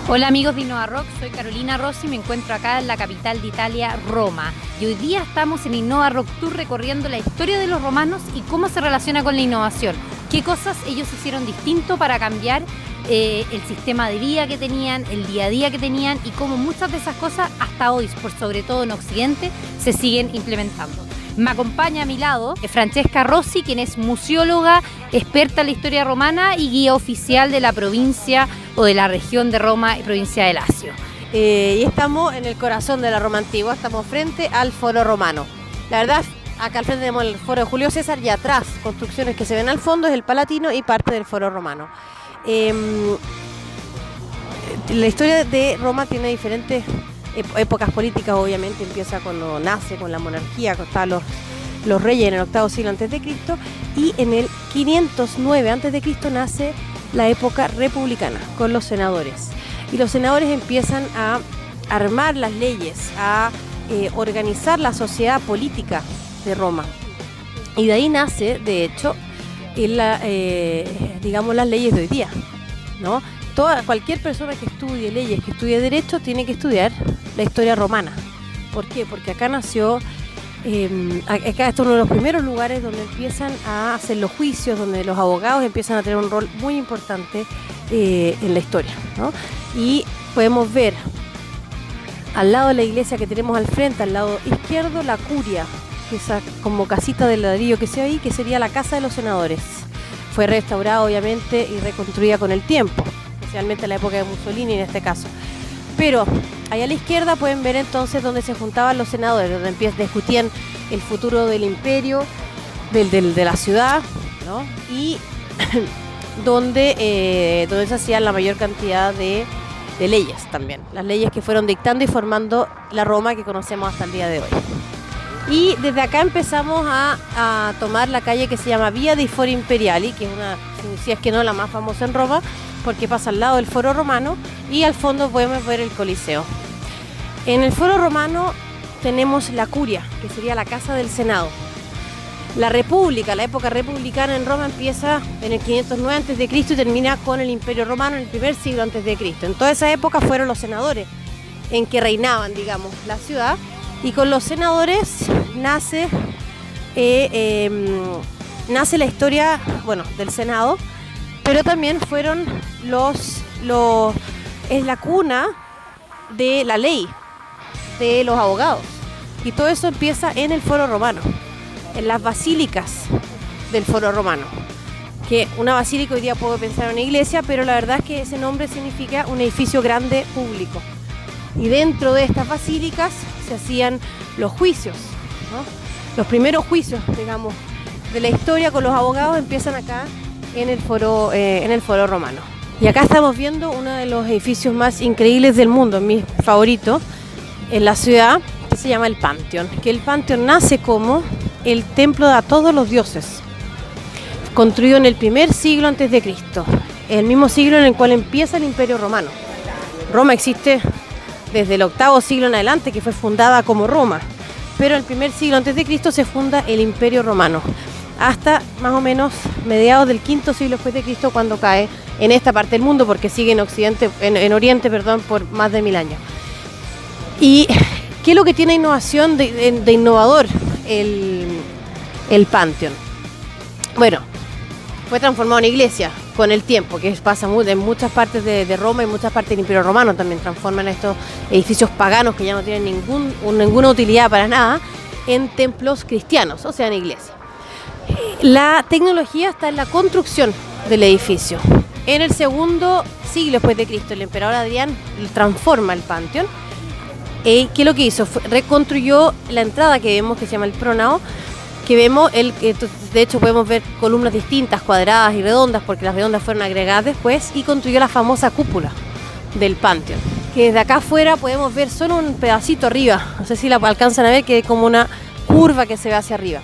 Hola amigos de Innova Rock, soy Carolina Rossi y me encuentro acá en la capital de Italia, Roma. Y hoy día estamos en Innova Rock Tour recorriendo la historia de los romanos y cómo se relaciona con la innovación. Qué cosas ellos hicieron distinto para cambiar el sistema de vida que tenían, el día a día que tenían y cómo muchas de esas cosas hasta hoy, sobre todo en Occidente, se siguen implementando. Me acompaña a mi lado Francesca Rossi, quien es museóloga, experta en la historia romana y guía oficial de la provincia o de la región de Roma y provincia de Lacio. Y estamos en el corazón de la Roma antigua, estamos frente al Foro Romano. La verdad, acá al frente tenemos el Foro de Julio César y atrás, construcciones que se ven al fondo, es el Palatino y parte del Foro Romano. La historia de Roma tiene diferentes épocas políticas, obviamente. Empieza cuando nace con la monarquía, cuando estaban los reyes en el octavo siglo a.C. y en el 509 a.C. nace la época republicana con los senadores. Y los senadores empiezan a armar las leyes, a organizar la sociedad política de Roma. Y de ahí nace, de hecho, digamos, las leyes de hoy día, ¿no? Cualquier persona que estudie leyes, que estudie derecho, tiene que estudiar la historia romana. ¿Por qué? Porque acá nació, acá es uno de los primeros lugares donde empiezan a hacer los juicios, donde los abogados empiezan a tener un rol muy importante en la historia, ¿no? Y podemos ver al lado de la iglesia que tenemos al frente, al lado izquierdo, la curia, esa como casita de ladrillo que se ve ahí, que sería la casa de los senadores. Fue restaurada obviamente y reconstruida con el tiempo, especialmente en la época de Mussolini en este caso. Pero allá a la izquierda pueden ver entonces donde se juntaban los senadores, donde discutían el futuro del imperio, de la ciudad, ¿no? Y donde se hacían la mayor cantidad de leyes también, las leyes que fueron dictando y formando la Roma que conocemos hasta el día de hoy. Y desde acá empezamos a tomar la calle que se llama Via dei Fori Imperiali, que es una, si es que no la más famosa en Roma, porque pasa al lado del Foro Romano y al fondo podemos ver el Coliseo. En el Foro Romano tenemos la curia, que sería la casa del Senado. La República, la época republicana en Roma empieza en el 509 a.C. y termina con el Imperio Romano en el primer siglo a.C. En toda esa época fueron los senadores en que reinaban, digamos, la ciudad. Y con los senadores nace la historia, bueno, del Senado, pero también fueron es la cuna de la ley, de los abogados. Y todo eso empieza en el Foro Romano, en las basílicas del Foro Romano. Que una basílica hoy día puedo pensar en una iglesia, pero la verdad es que ese nombre significa un edificio grande público. Y dentro de estas basílicas se hacían los juicios, ¿no? Los primeros juicios, digamos, de la historia con los abogados empiezan acá en el Foro Romano. Y acá estamos viendo uno de los edificios más increíbles del mundo, mi favorito, en la ciudad, que se llama el Panteón. Que el Panteón nace como el templo a todos los dioses, construido en el primer siglo a.C., el mismo siglo en el cual empieza el Imperio Romano. Roma existe desde el octavo siglo en adelante, que fue fundada como Roma, pero en el primer siglo antes de Cristo se funda el Imperio Romano, hasta más o menos mediados del quinto siglo después de Cristo, cuando cae en esta parte del mundo, porque sigue en Oriente, por más de 1000 años. ¿Y qué es lo que tiene innovación de innovador el Panteón? Bueno, fue transformado en iglesia con el tiempo, que pasa en muchas partes de Roma y muchas partes del Imperio Romano. También transforman estos edificios paganos que ya no tienen ninguna utilidad para nada en templos cristianos, o sea, en iglesias. La tecnología está en la construcción del edificio. En el segundo siglo después de Cristo, el emperador Adrián transforma el Panteón. ¿Qué es lo que hizo? Reconstruyó la entrada que vemos, que se llama el Pronao, que vemos, de hecho podemos ver columnas distintas, cuadradas y redondas, porque las redondas fueron agregadas después, y construyó la famosa cúpula del Panteón, que desde acá afuera podemos ver solo un pedacito arriba, no sé si la alcanzan a ver, que es como una curva que se ve hacia arriba.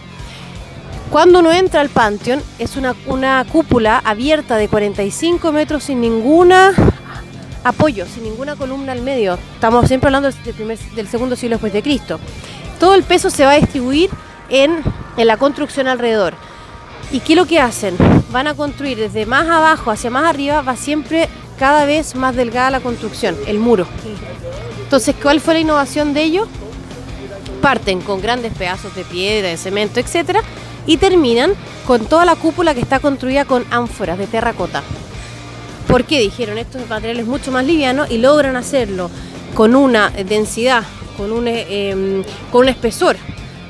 Cuando uno entra al Panteón, es una cúpula abierta de 45 metros sin ninguna apoyo, sin ninguna columna al medio. Estamos siempre hablando del segundo siglo después de Cristo. Todo el peso se va a distribuir en la construcción alrededor. ¿Y qué es lo que hacen? Van a construir desde más abajo hacia más arriba, va siempre cada vez más delgada la construcción, el muro. Entonces, ¿cuál fue la innovación de ellos? Parten con grandes pedazos de piedra, de cemento, etcétera, y terminan con toda la cúpula que está construida con ánforas de terracota. ¿Por qué? Dijeron, estos materiales mucho más livianos y logran hacerlo con una densidad, con un espesor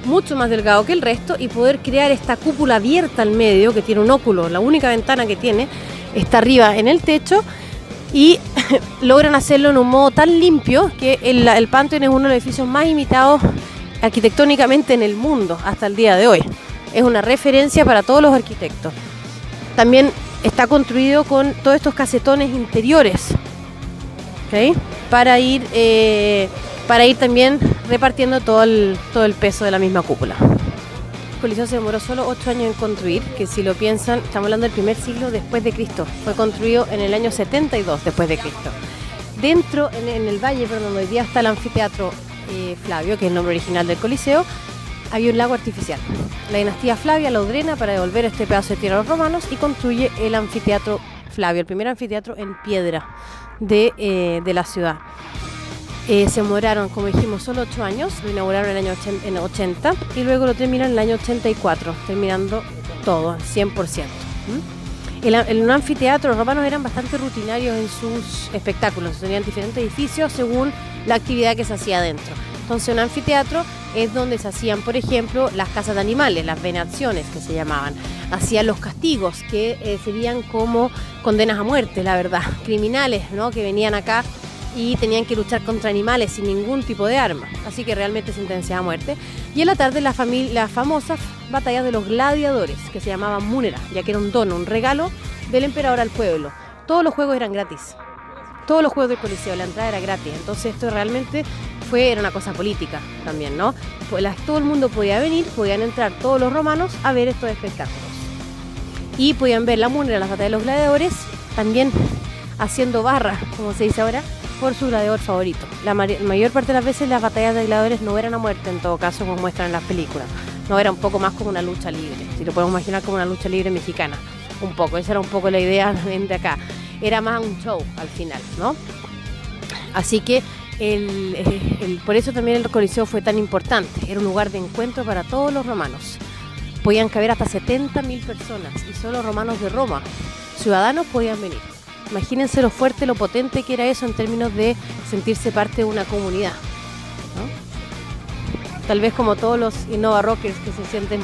mucho más delgado que el resto y poder crear esta cúpula abierta al medio que tiene un óculo. La única ventana que tiene está arriba en el techo y logran hacerlo en un modo tan limpio que el Pantheon es uno de los edificios más imitados arquitectónicamente en el mundo hasta el día de hoy. Es una referencia para todos los arquitectos. También está construido con todos estos casetones interiores, ¿okay? Para ir también repartiendo todo el peso de la misma cúpula. El Coliseo se demoró solo 8 años en construir, que si lo piensan, estamos hablando del primer siglo después de Cristo. Fue construido en el año 72 después de Cristo. Dentro, en el valle, donde hoy día está el anfiteatro Flavio, que es el nombre original del Coliseo, había un lago artificial. La dinastía Flavia lo drena para devolver este pedazo de tierra a los romanos y construye el anfiteatro Flavio, el primer anfiteatro en piedra de la ciudad. Se demoraron, como dijimos, solo 8 años, lo inauguraron en el año 80 y luego lo terminan en el año 84, terminando todo, 100%. En un anfiteatro, los romanos eran bastante rutinarios en sus espectáculos, tenían diferentes edificios según la actividad que se hacía adentro. Entonces, un anfiteatro es donde se hacían, por ejemplo, las casas de animales, las venaciones que se llamaban. Hacían los castigos, que serían como condenas a muerte, la verdad. Criminales, ¿no? Que venían acá y tenían que luchar contra animales sin ningún tipo de arma. Así que realmente sentenciaba a muerte. Y en la tarde las famosas batallas de los gladiadores, que se llamaban munera, ya que era un dono, un regalo del emperador al pueblo. Todos los juegos eran gratis. Todos los juegos del Coliseo, la entrada era gratis. Entonces esto realmente era una cosa política también, ¿no? Pues todo el mundo podía venir, podían entrar todos los romanos a ver estos espectáculos. Y podían ver la munera, las batallas de los gladiadores, también haciendo barra, como se dice ahora, por su gladiador favorito. La mayor parte de las veces las batallas de gladiadores no eran a muerte, en todo caso, como muestran en las películas. No, era un poco más como una lucha libre, si lo podemos imaginar como una lucha libre mexicana. Un poco, esa era un poco la idea de acá. Era más un show al final, ¿no? Así que por eso también el Coliseo fue tan importante. Era un lugar de encuentro para todos los romanos. Podían caber hasta 70.000 personas y solo romanos de Roma, ciudadanos, podían venir. Imagínense lo fuerte, lo potente que era eso en términos de sentirse parte de una comunidad, ¿no? Tal vez como todos los Innova Rockers que se sienten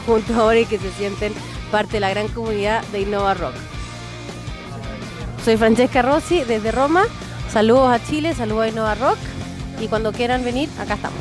juntos ahora y que se sienten parte de la gran comunidad de Innova Rock. Soy Francesca Rossi desde Roma. Saludos a Chile, saludos a Innova Rock y cuando quieran venir, acá estamos.